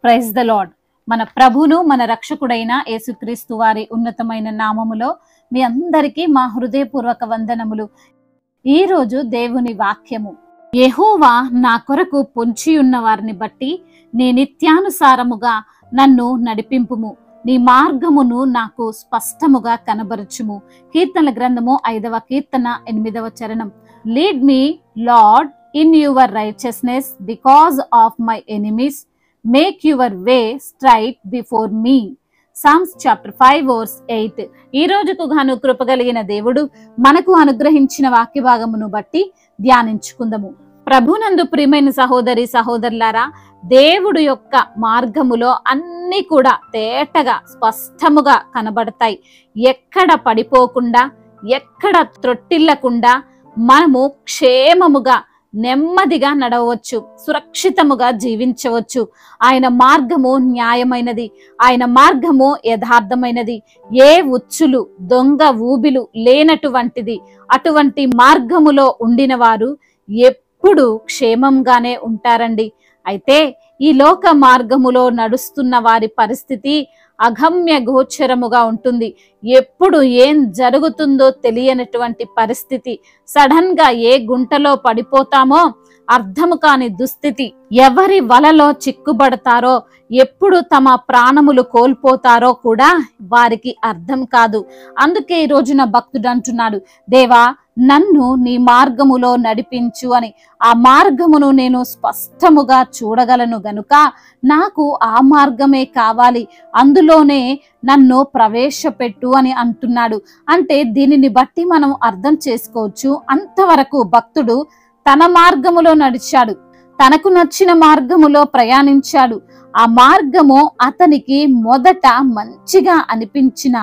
Praise the lord. మన ప్రభును మన రక్షకుడైన యేసుక్రీస్తు వారి ఉన్నతమైన నామములో మీ అందరికీ మా హృదయపూర్వక వందనములు. ఈ రోజు దేవుని వాక్యము, యెహోవా నా కొరకు పొంచి ఉన్న వారిని బట్టి నీ నిత్యానుసారముగా నన్ను నడిపింపుము, నీ మార్గమును నాకు స్పష్టముగా కనబరచుము. కీర్తనల గ్రంథము 5వ కీర్తన 8వ చరణం. Lead me lord in your righteousness because of my enemies, make your way straight before me. Psalms chapter 5 verse 8. ఈ రోజుకు గాను కృపగలిగిన దేవుడు మనకు అనుగ్రహించిన వాక్య భాగమును బట్టి ధ్యానించుకుందాము. ప్రభునందు ప్రియమైన సహోదరి సహోదరులారా, దేవుడు యొక్క మార్గములో అన్ని కూడా తేటగా స్పష్టముగా కనబడతాయి. ఎక్కడ పడిపోకుండా, ఎక్కడ త్రొట్టిల్లకుండా మనము క్షేమముగా నెమ్మదిగా నడవచ్చు, సురక్షితముగా జీవించవచ్చు. ఆయన మార్గము న్యాయమైనది, ఆయన మార్గము యథార్థమైనది, ఏ ఉచ్చులు దొంగ ఊబిలు లేనటువంటిది. అటువంటి మార్గములో ఉండిన వారు ఎప్పుడు క్షేమంగానే ఉంటారండి. అయితే ఈ లోక మార్గములో నడుస్తున్న వారి పరిస్థితి అగమ్య గోచరముగా ఉంటుంది. ఎప్పుడు ఏం జరుగుతుందో తెలియనటువంటి పరిస్థితి. సడన్ గా ఏ గుంటలో పడిపోతామో అర్థము కాని దుస్థితి. ఎవరి వలలో చిక్కుబడతారో, ఎప్పుడు తమ ప్రాణములు కోల్పోతారో కూడా వారికి అర్థం కాదు. అందుకే ఈ రోజున భక్తుడు అంటున్నాడు, దేవా నన్ను నీ మార్గములో నడిపించు అని. ఆ మార్గమును నేను స్పష్టముగా చూడగలను గనుక నాకు ఆ మార్గమే కావాలి, అందులోనే నన్ను ప్రవేశపెట్టు అని అంటున్నాడు. అంటే దీనిని బట్టి మనం అర్థం చేసుకోవచ్చు, అంతవరకు భక్తుడు తన మార్గములో నడిచాడు, తనకు నచ్చిన మార్గములో ప్రయాణించాడు. ఆ మార్గము అతనికి మొదట మంచిగా అనిపించిన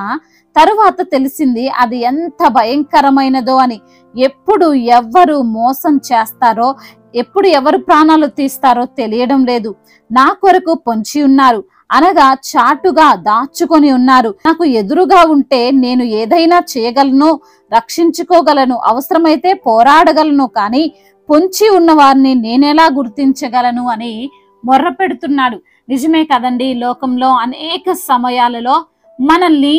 తరువాత తెలిసింది అది ఎంత భయంకరమైనదో అని. ఎప్పుడు ఎవ్వరు మోసం చేస్తారో, ఎప్పుడు ఎవరు ప్రాణాలు తీస్తారో తెలియడం లేదు. నా కొరకు పొంచి ఉన్నారు అనగా చాటుగా దాచుకొని ఉన్నారు. నాకు ఎదురుగా ఉంటే నేను ఏదైనా చేయగలను, రక్షించుకోగలను, అవసరమైతే పోరాడగలను, కానీ పొంచి ఉన్న వారిని నేనెలా గుర్తించగలను అని మొర్ర పెడుతున్నాడు. నిజమే కదండి, లోకంలో అనేక సమయాలలో మనల్ని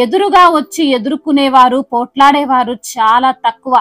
ఎదురుగా వచ్చి ఎదుర్కొనేవారు, పోట్లాడేవారు చాలా తక్కువ.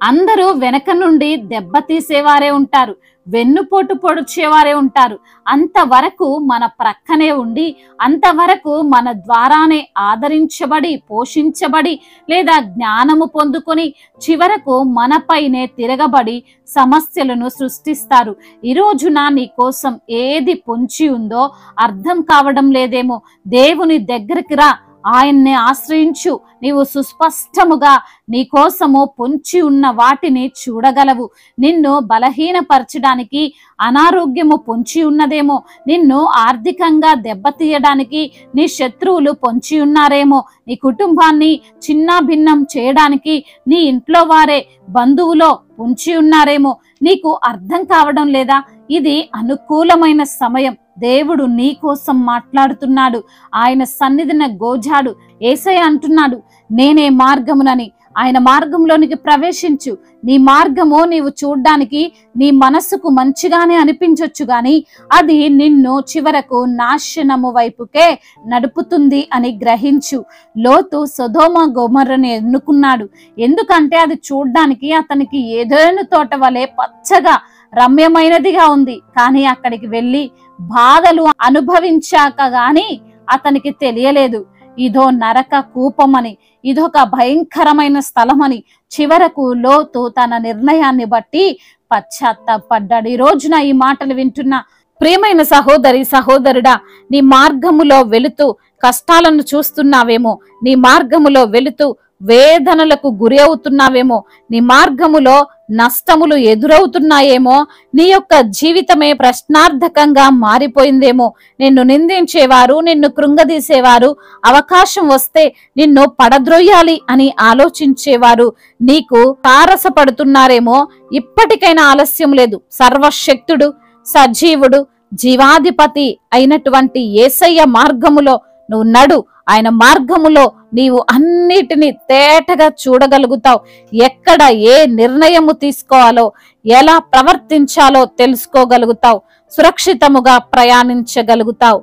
అందరూ వెనక నుండి దెబ్బతీసేవారే ఉంటారు, వెన్నుపోటు పొడిచేవారే ఉంటారు. అంతవరకు మన ప్రక్కనే ఉండి, అంతవరకు మన ద్వారానే ఆదరించబడి, పోషించబడి, లేదా జ్ఞానము పొందుకొని చివరకు మనపైనే తిరగబడి సమస్యలను సృష్టిస్తారు. ఈ రోజున నీ కోసం ఏది పొంచి ఉందో అర్థం కావడం లేదేమో. దేవుని దగ్గరికి రా, ఆయన్ని ఆశ్రయించు. నీవు సుస్పష్టముగా నీ కోసము పొంచి ఉన్న వాటిని చూడగలవు. నిన్ను బలహీనపరచడానికి అనారోగ్యము పొంచి ఉన్నదేమో, నిన్ను ఆర్థికంగా దెబ్బతీయడానికి నీ శత్రువులు పొంచి ఉన్నారేమో, నీ కుటుంబాన్ని చిన్న భిన్నం చేయడానికి నీ ఇంట్లో వారే, బంధువులో పొంచి ఉన్నారేమో. నీకు అర్థం కావడం లేదా? ఇది అనుకూలమైన సమయం. దేవుడు నీ కోసం మాట్లాడుతున్నాడు. ఆయన సన్నిధిన గోజాడు. యేసయ్య అంటున్నాడు, నేనే మార్గమునని. ఆయన మార్గంలోనికి ప్రవేశించు. నీ మార్గము నీవు చూడ్డానికి నీ మనస్సుకు మంచిగానే అనిపించొచ్చు, గాని అది నిన్ను చివరకు నాశనము వైపుకే నడుపుతుంది అని గ్రహించు. లోతు సొదొమ గొమొర్రని ఎన్నుకున్నాడు. ఎందుకంటే అది చూడ్డానికి అతనికి ఏదైనా తోట వలె పచ్చగా రమ్యమైనదిగా ఉంది. కానీ అక్కడికి వెళ్ళి బాధలు అనుభవించాక గాని అతనికి తెలియలేదు ఇదో నరక కూపమని, ఇదొక భయంకరమైన స్థలమని. చివరకు లోతు తన నిర్ణయాన్ని బట్టి పశ్చాత్తాపడ్డాడు. ఈ రోజున ఈ మాటలు వింటున్న ప్రియమైన సహోదరి సహోదరుడా, నీ మార్గములో వెళుతూ కష్టాలను చూస్తున్నావేమో, నీ మార్గములో వెళుతూ వేదనలకు గురి అవుతున్నావేమో, నీ మార్గములో నష్టములు ఎదురవుతున్నాయేమో, నీ యొక్క జీవితమే ప్రశ్నార్థకంగా మారిపోయిందేమో. నిన్ను నిందించేవారు, నిన్ను కృంగదీసేవారు, అవకాశం వస్తే నిన్ను పడద్రోయాలి అని ఆలోచించేవారు నీకు తారసపడుతున్నారేమో. ఇప్పటికైనా ఆలస్యం లేదు. సర్వశక్తుడు, సజీవుడు, జీవాధిపతి అయినటువంటి యేసయ్య మార్గములో నువ్వు నడు. ఆయన మార్గములో నీవు అన్నిటినీ తేటగా చూడగలుగుతావు. ఎక్కడ ఏ నిర్ణయము తీసుకోవాలో, ఎలా ప్రవర్తించాలో తెలుసుకోగలుగుతావు. సురక్షితముగా ప్రయాణించగలుగుతావు.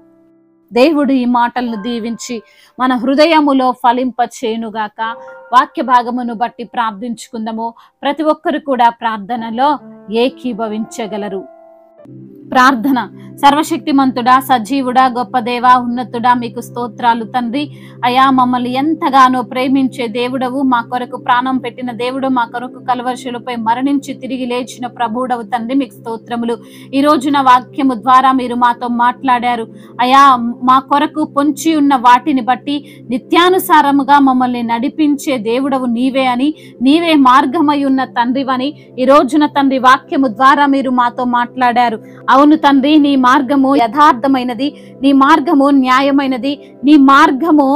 దేవుడు ఈ మాటలను దీవించి మన హృదయములో ఫలింప చేయునుగాక. వాక్య భాగమును బట్టి ప్రార్థించుకుందాము. ప్రతి ఒక్కరు కూడా ప్రార్థనలో ఏకీభవించగలరు. ప్రార్థన. సర్వశక్తిమంతుడా, సజీవుడా, గొప్ప దేవా, ఉన్నతుడా, మీకు స్తోత్రాలు తండ్రి. అయా, మమ్మల్ని ఎంతగానో ప్రేమించే దేవుడవు, మా కొరకు ప్రాణం పెట్టిన దేవుడు, మా కొరకు కల్వరిశిలుపై మరణించి తిరిగి లేచిన ప్రభువుడవు తండ్రి, మీకు స్తోత్రములు. ఈ రోజున వాక్యము ద్వారా మీరు మాతో మాట్లాడారు. అయా, మా కొరకు పొంచి ఉన్న వాటిని బట్టి నిత్యానుసారముగా మమ్మల్ని నడిపించే దేవుడవు నీవే అని, నీవే మార్గమై ఉన్న తండ్రివని ఈ రోజున తండ్రి వాక్యము ద్వారా మీరు మాతో మాట్లాడారు. అవును తండ్రి, నీ మార్గము యథార్థమైనది, నీ మార్గము న్యాయమైనది, నీ మార్గము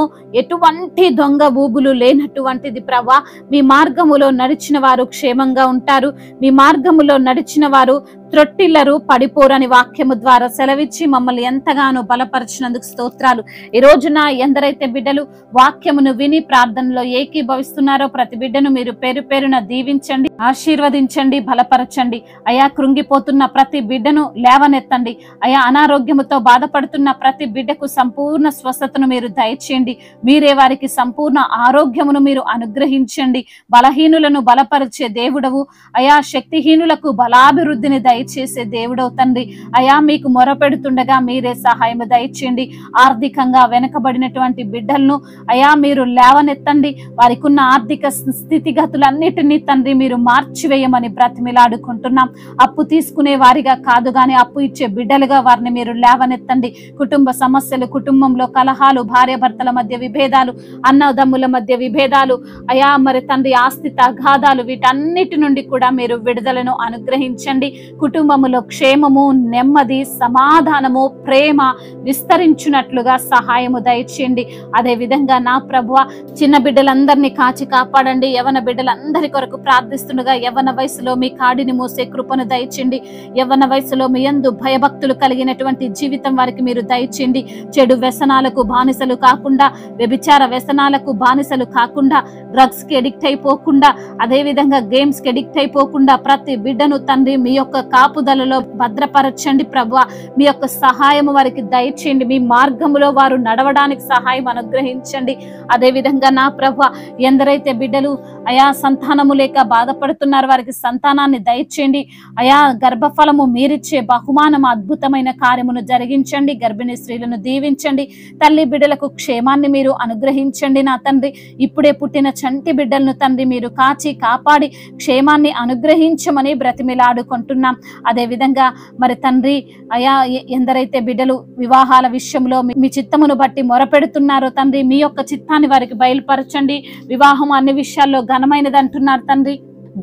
ఎటువంటి దొంగ ఊబులు లేనటువంటిది ప్రభా. మీ మార్గములో నడిచిన వారు క్షేమంగా ఉంటారు. మీ మార్గములో నడిచిన వారు త్రొట్టిల్లరు, పడిపోరని వాక్యము ద్వారా సెలవిచ్చి మమ్మల్ని ఎంతగానో బలపరిచినందుకు స్తోత్రాలు. ఈ రోజున ఎందరైతే బిడ్డలు వాక్యమును విని ప్రార్థనలో ఏకీభవిస్తున్నారో ప్రతి బిడ్డను మీరు పేరు పేరున దీవించండి, ఆశీర్వదించండి, బలపరచండి. అయా, కృంగిపోతున్న ప్రతి బిడ్డను లేవనెత్తండి. అయా, అనారోగ్యముతో బాధపడుతున్న ప్రతి బిడ్డకు సంపూర్ణ స్వస్థతను మీరు దయచేయండి. మీరే వారికి సంపూర్ణ ఆరోగ్యమును మీరు అనుగ్రహించండి. బలహీనులను బలపరిచే దేవుడవు అయా, శక్తిహీనులకు బలాభివృద్ధిని దయచేసే దేవుడవు తండ్రి. అయా, మీకు మొరపెడుతుండగా మీరే సహాయము దయచేయండి. ఆర్థికంగా వెనకబడినటువంటి బిడ్డలను అయా మీరు లేవనెత్తండి. వారికి ఉన్న ఆర్థిక స్థితిగతులన్నిటినీ తండ్రి మీరు మార్చివేయమని బ్రతిమిలాడుకుంటున్నాం. అప్పు తీసుకునే వారిగా కాదు గాని అప్పు ఇచ్చే బిడ్డలుగా వారిని మీరు లేవనెత్తండి. కుటుంబ సమస్యలు, కుటుంబంలో కలహాలు, భార్య భర్తల మధ్య విభేదాలు, అన్నదమ్ముల మధ్య విభేదాలు, అయా మరి తండ్రి ఆస్తి తగాదాలు, వీటన్నిటి నుండి కూడా మీరు విడుదలను అనుగ్రహించండి. కుటుంబములో క్షేమము, నెమ్మది, సమాధానము, ప్రేమ విస్తరించున్నట్లుగా సహాయము దయచేయండి. అదే విధంగా నా ప్రభువా, చిన్న బిడ్డలందరినీ కాచి కాపాడండి. యవన బిడ్డలందరి కొరకు ప్రార్థిస్తుండగా యవన వయసులో మీ కాడిని మోసే కృపను దయచేయండి. యవన వయసులో మీ యందు భయభక్తులు కలిగినటువంటి జీవితం వారికి మీరు దయచేయండి. చెడు వ్యసనాలకు బానిసలు కాకుండా, వ్యభిచార వ్యసనాలకు బానిసలు కాకుండా, డ్రగ్స్ కి ఎడిక్ట్ అయిపోకుండా, అదే విధంగా గేమ్స్ కి ఎడిక్ట్ అయిపోకుండా ప్రతి బిడ్డను తండ్రి మీ యొక్క కాపుదలలో భద్రపరచండి ప్రభువా. మీ యొక్క సహాయము వారికి దయచేయండి. మీ మార్గములో వారు నడవడానికి సహాయం అనుగ్రహించండి. అదే విధంగా నా ప్రభువా, ఎందరైతే బిడ్డలు అయా సంతానము లేక బాధపడుతున్నారు వారికి సంతానాన్ని దయచేయండి. అయా, గర్భఫలము మీరిచ్చే బహుమానం అద్భుతమైన కార్యమును జరిగించండి. గర్భిణీ స్త్రీలను దీవించండి. తల్లి బిడ్డలకు క్షేమాన్ని మీరు అనుగ్రహించండి. నా తండ్రి, ఇప్పుడే పుట్టిన చంటి బిడ్డలను తండ్రి మీరు కాచి కాపాడి క్షేమాన్ని అనుగ్రహించమని బ్రతిమిలాడుకుంటున్నాం. అదే విధంగా మరి తండ్రి అయా, ఎందరైతే బిడ్డలు వివాహాల విషయంలో మీ చిత్తమును బట్టి మొరపెడుతున్నారో తండ్రి, మీ యొక్క చిత్తాన్ని వారికి బయలుపరచండి. వివాహం అన్ని విషయాల్లో ఘనమైనది అంటున్నారు తండ్రి.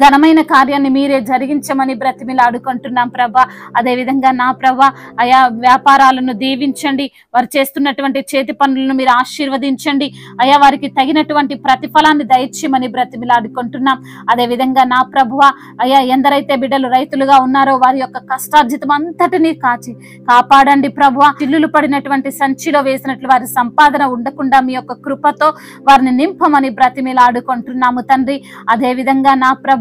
ఘనమైన కార్యాన్ని మీరే జరిగించమని బ్రతిమిలాడుకుంటున్నాం ప్రభా. అదే విధంగా నా ప్రభా అయా, వ్యాపారాలను దీవించండి. వారు చేస్తున్నటువంటి చేతి పనులను మీరు ఆశీర్వదించండి. అయా, వారికి తగినటువంటి ప్రతిఫలాన్ని దయచేయమని బ్రతిమిలాడుకుంటున్నాం. అదే విధంగా నా ప్రభువా అయా, ఎందరైతే బిడ్డలు రైతులుగా ఉన్నారో వారి యొక్క కష్టార్జితం అంతటినీ కాచి కాపాడండి ప్రభువా. చిల్లులు పడినటువంటి సంచిలో వేసినట్లు వారి సంపాదన ఉండకుండా మీ యొక్క కృపతో వారిని నింపమని బ్రతిమిలాడుకుంటున్నాము తండ్రి. అదే విధంగా నా ప్రభువా,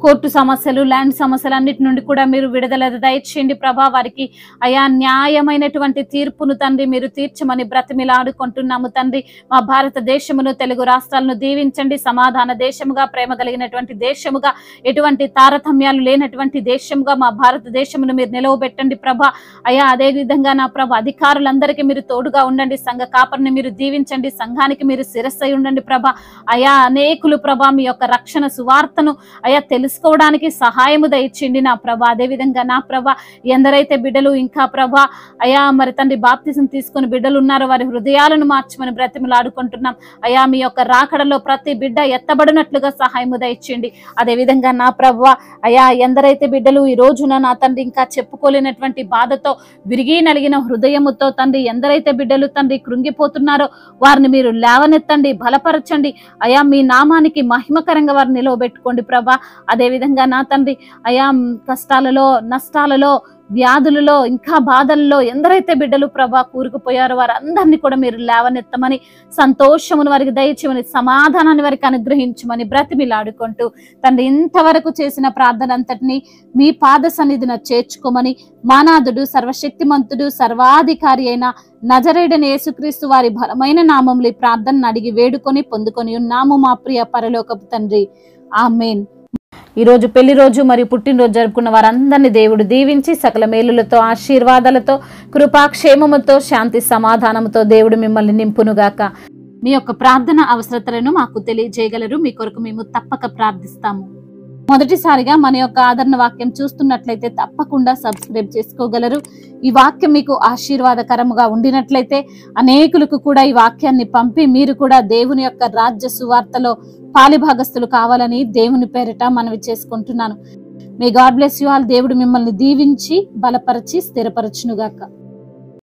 కోర్టు సమస్యలు, ల్యాండ్ సమస్యలు అన్నిటి నుండి కూడా మీరు విడుదల దయచేయండి ప్రభా. వారికి అయా న్యాయమైనటువంటి తీర్పును తండ్రి మీరు తీర్చమని బ్రతిమిలాడుకుంటున్నాము తండ్రి. మా భారతదేశమును, తెలుగు రాష్ట్రాలను దీవించండి. సమాధాన దేశముగా, ప్రేమ కలిగినటువంటి దేశముగా, ఎటువంటి తారతమ్యాలు లేనటువంటి దేశముగా మా భారతదేశమును మీరు నిలవబెట్టండి ప్రభా. అయా, అదే విధంగా నా ప్రభా అధికారులందరికీ మీరు తోడుగా ఉండండి. సంఘ కాపరిని మీరు దీవించండి. సంఘానికి మీరు శిరస్సై ఉండండి ప్రభా. అయా, అనేకులు ప్రభా మీ యొక్క రక్షణ సువార్తను అయా తెలుసుకోవడానికి సహాయము దయచేయండి నా ప్రభా. అదే విధంగా నా ప్రభా, ఎందరైతే బిడ్డలు ఇంకా ప్రభా అయా మరి తండ్రి బాప్తిజం తీసుకుని బిడ్డలు ఉన్నారో వారి హృదయాలను మార్చమని బ్రతిమలాడుకుంటున్నాం. అయా, మీ యొక్క రాకడలో ప్రతి బిడ్డ ఎత్తబడినట్లుగా సహాయము దయచేయండి. అదే విధంగా నా ప్రభా అయా, ఎందరైతే బిడ్డలు ఈ రోజున నా తండ్రి ఇంకా చెప్పుకోలేనటువంటి బాధతో, విరిగి నలిగిన హృదయముతో తండ్రి ఎందరైతే బిడ్డలు తండ్రి కృంగిపోతున్నారో వారిని మీరు లేవనెత్తండి, బలపరచండి. అయా, మీ నామానికి మహిమకరంగా వారిని నిలవబెట్టుకోండి ప్రభా. అదే విధంగా నా తండ్రి అయా, కష్టాలలో, నష్టాలలో, వ్యాధులలో ఇంకా బాధల్లో ఎందరైతే బిడ్డలు ప్రభా కూరుకుపోయారో వారందరినీ కూడా మీరు లేవనెత్తమని, సంతోషమును వారికి దయచేయమని, సమాధానాన్ని వారికి అనుగ్రహించమని బ్రతిమిలాడుకుంటూ తండ్రి ఇంతవరకు చేసిన ప్రార్థన అంతటిని మీ పాద సన్నిధిన చేర్చుకోమని, మానాథుడు సర్వశక్తిమంతుడు సర్వాధికారి అయిన నజరేయుడైన యేసుక్రీస్తు వారి బలమైన నామములో ఈ ప్రార్థనను అడిగి వేడుకొని పొందుకొని ఉన్నాము మా ప్రియ పరలోకపు తండ్రి. ఆమేన్. ఈ రోజు పెళ్లి రోజు మరియు పుట్టినరోజు జరుపుకున్న వారందరినీ దేవుడు దీవించి సకల మేలులతో, ఆశీర్వాదాలతో, కృపాక్షేమముతో, శాంతి సమాధానముతో దేవుడు మిమ్మల్ని నింపునుగాక. మీ యొక్క ప్రార్థన అవసరతలను మాకు తెలియజేయగలరు. మీ కొరకు మేము తప్పక ప్రార్థిస్తాము. మొదటిసారిగా మన యొక్క ఆదరణ వాక్యం చూస్తున్నట్లయితే తప్పకుండా సబ్స్క్రైబ్ చేసుకోగలరు. ఈ వాక్యం మీకు ఆశీర్వాదకరముగా ఉండినట్లయితే అనేకులకు కూడా ఈ వాక్యాన్ని పంపి మీరు కూడా దేవుని యొక్క రాజ్య సువార్తలో పాలిభాగస్తులు కావాలని దేవుని పేరిట మనవి చేసుకుంటున్నాను. May God bless you all. దేవుడు మిమ్మల్ని దీవించి బలపరిచి స్థిరపరచునుగాక.